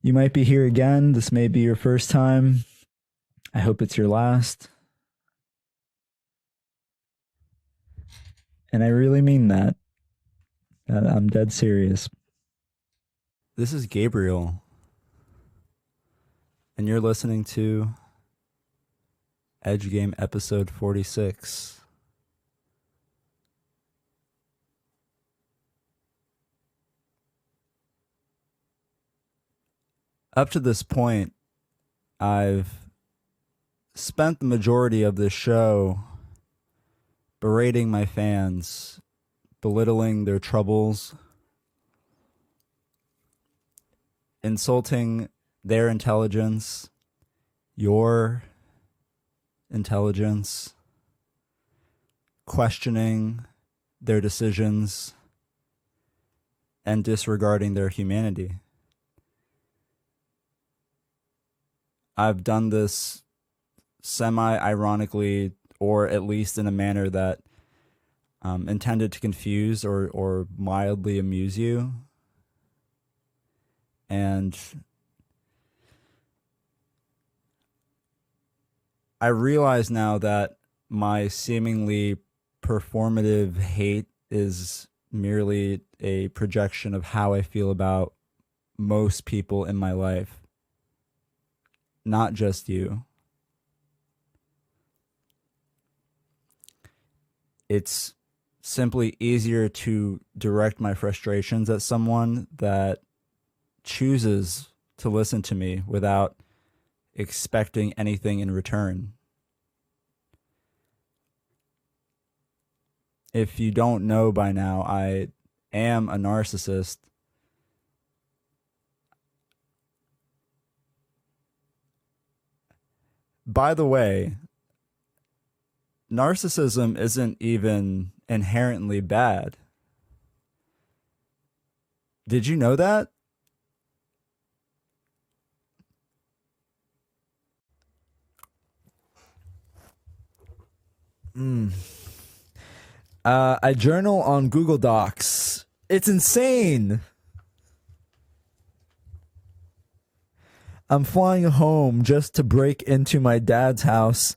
You might be here again. This may be your first time. I hope it's your last. And I really mean that. I'm dead serious. This is Gabriel, and you're listening to Edge Game episode 46. Up to this point, I've spent the majority of this show berating my fans, belittling their troubles, insulting their intelligence, your intelligence, questioning their decisions, and disregarding their humanity. I've done this semi-ironically, or at least in a manner that intended to confuse or mildly amuse you. And I realize now that my seemingly performative hate is merely a projection of how I feel about most people in my life. Not just you. It's simply easier to direct my frustrations at someone that chooses to listen to me without expecting anything in return. If you don't know by now, I am a narcissist. By the way, narcissism isn't even inherently bad. Did you know that? I journal on Google Docs. It's insane. I'm flying home just to break into my dad's house.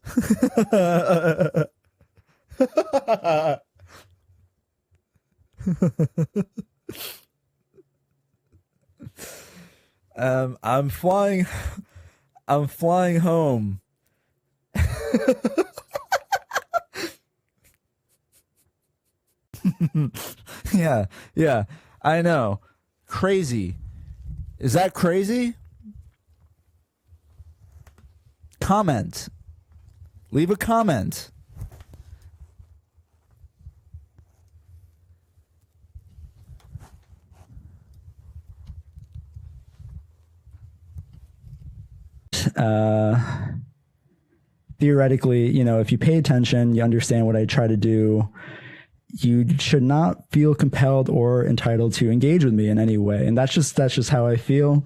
I'm flying home. Yeah, I know. Crazy. Is that crazy? Comment. Leave a comment. Theoretically, if you pay attention, you understand what I try to do. You should not feel compelled or entitled to engage with me in any way. And that's just how I feel.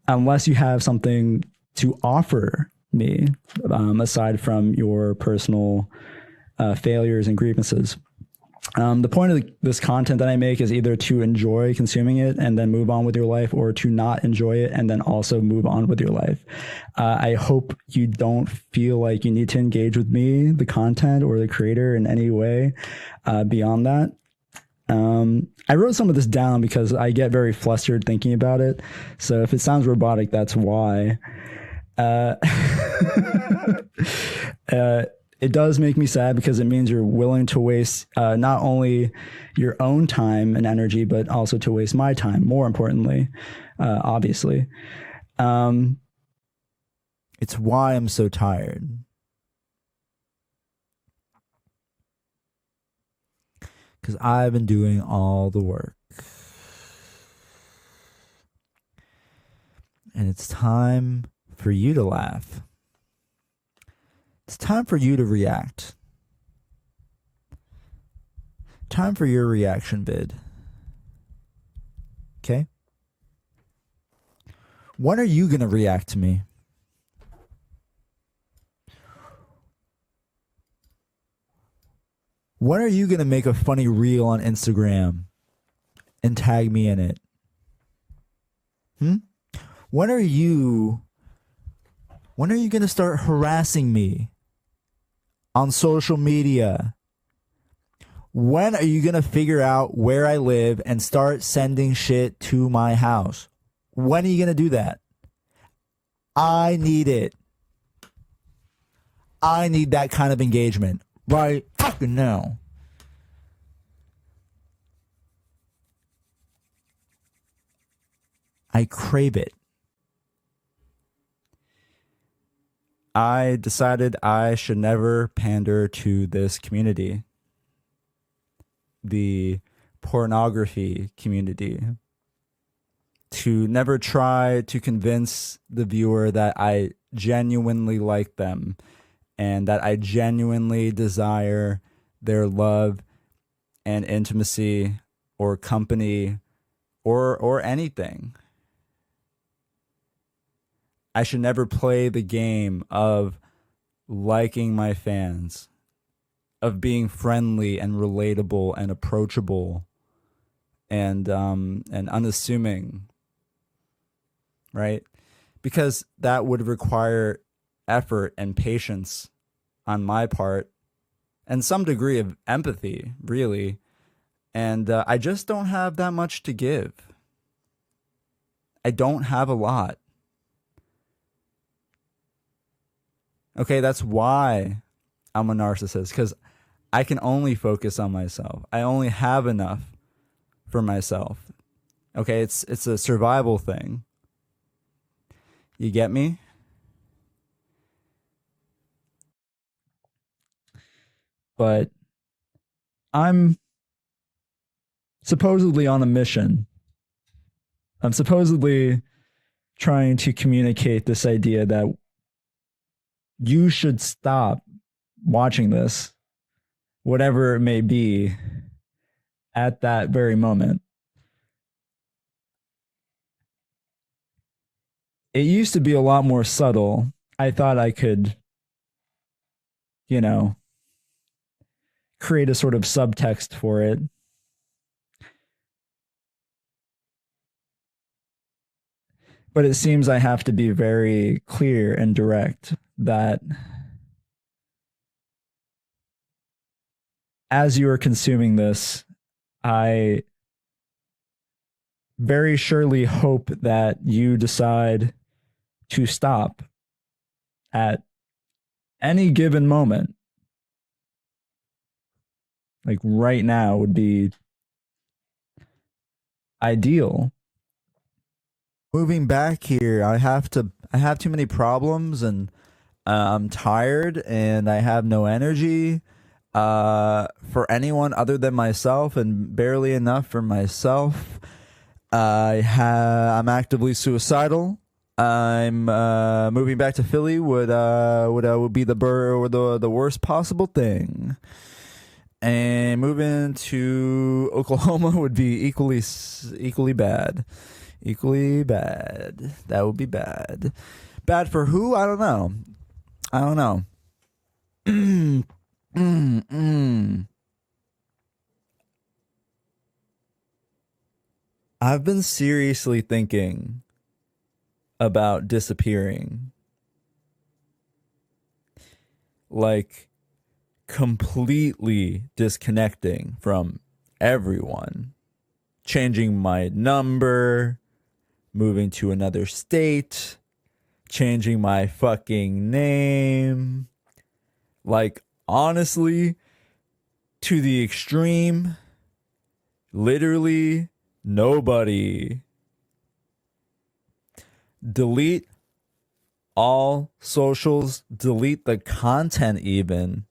Unless you have something to offer me, aside from your personal failures and grievances. The point of this content that I make is either to enjoy consuming it and then move on with your life, or to not enjoy it and then also move on with your life. I hope you don't feel like you need to engage with me, the content, or the creator in any way beyond that. I wrote some of this down because I get very flustered thinking about it. So if it sounds robotic, that's why. It does make me sad because it means you're willing to waste not only your own time and energy, but also to waste my time, more importantly, obviously. It's why I'm so tired. Because I've been doing all the work. And it's time for you to laugh. It's time for you to react. Time for your reaction vid. Okay? When are you going to react to me? When are you going to make a funny reel on Instagram and tag me in it? When are you going to start harassing me on social media? When are you going to figure out where I live and start sending shit to my house? When are you going to do that? I need it. I need that kind of engagement right fucking now. I crave it. I decided I should never pander to this community, the pornography community, to never try to convince the viewer that I genuinely like them and that I genuinely desire their love and intimacy or company or anything. I should never play the game of liking my fans, of being friendly and relatable and approachable and unassuming, right? Because that would require effort and patience on my part and some degree of empathy, really. And I just don't have that much to give. I don't have a lot. Okay, that's why I'm a narcissist, because I can only focus on myself. I only have enough for myself. Okay, it's a survival thing. You get me? But I'm supposedly on a mission. I'm supposedly trying to communicate this idea that you should stop watching this, whatever it may be, at that very moment. It used to be a lot more subtle. I thought I could, create a sort of subtext for it. But it seems I have to be very clear and direct that as you are consuming this, I very surely hope that you decide to stop at any given moment. Like right now would be ideal. Moving back here, I have too many problems, and I'm tired and I have no energy for anyone other than myself, and barely enough for myself. I'm actively suicidal. I'm moving back to Philly would be the worst possible thing, and moving to Oklahoma would be equally bad. Equally bad. That would be bad. Bad for who? I don't know. I've been seriously thinking about disappearing. Like, completely disconnecting from everyone. Changing my number, moving to another state, changing my fucking name. Like, honestly, to the extreme, literally nobody. Delete all socials, delete the content even.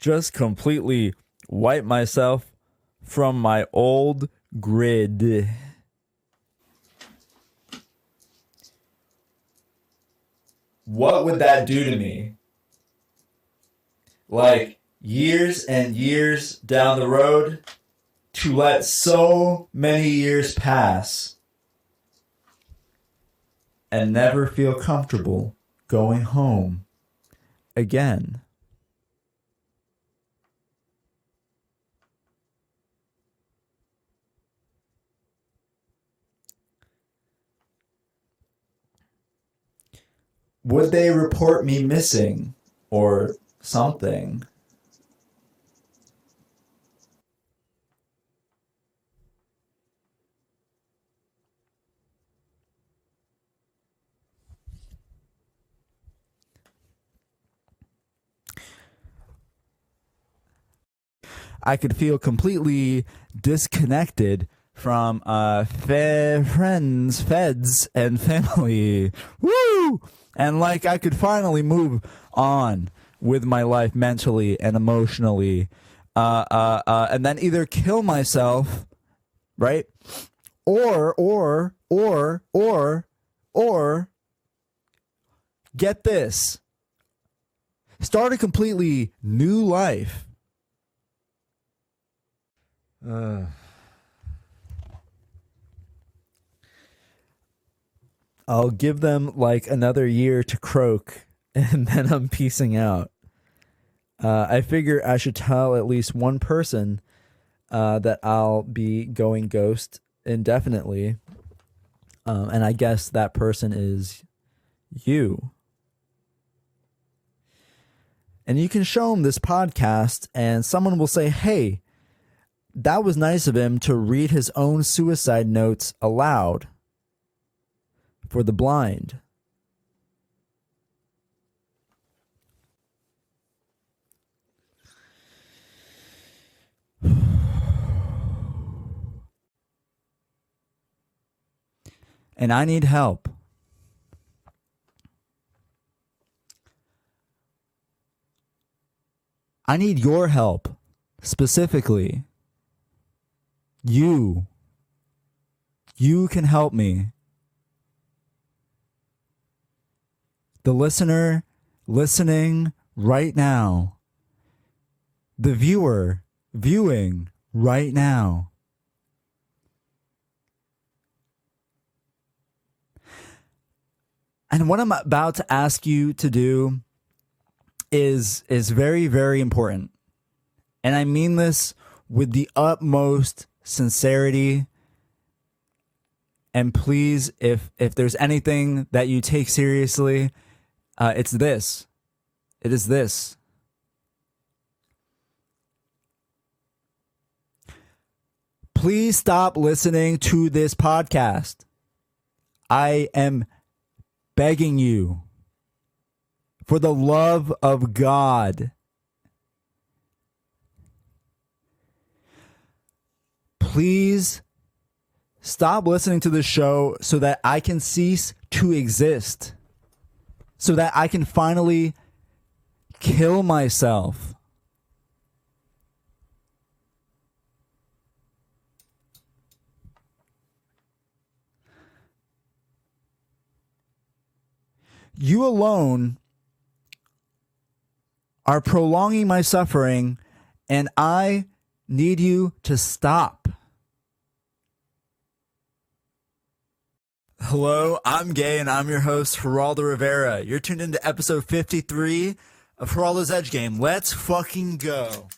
Just completely wipe myself from my old grid. What would that do to me? Like, years and years down the road, to let so many years pass and never feel comfortable going home again. would they report me missing or something? I could feel completely disconnected from friends, feds, and family. Woo! And like I could finally move on with my life mentally and emotionally, and then either kill myself, right, or get this, start a completely new life. I'll give them like another year to croak, and then I'm peacing out. I figure I should tell at least one person that I'll be going ghost indefinitely. And I guess that person is you. And you can show them this podcast, and someone will say, hey, that was nice of him to read his own suicide notes aloud for the blind. And I need help. I need your help, specifically. You can help me. The listener listening right now. The viewer viewing right now. And what I'm about to ask you to do is very, very important. And I mean this with the utmost sincerity. And please, if there's anything that you take seriously, it's this. It is this. Please stop listening to this podcast. I am begging you, for the love of God, please stop listening to the show so that I can cease to exist, so that I can finally kill myself. You alone are prolonging my suffering, and I need you to stop. Hello, I'm Gay, and I'm your host, Geraldo Rivera. You're tuned into episode 53 of Geraldo's Edge Game. Let's fucking go.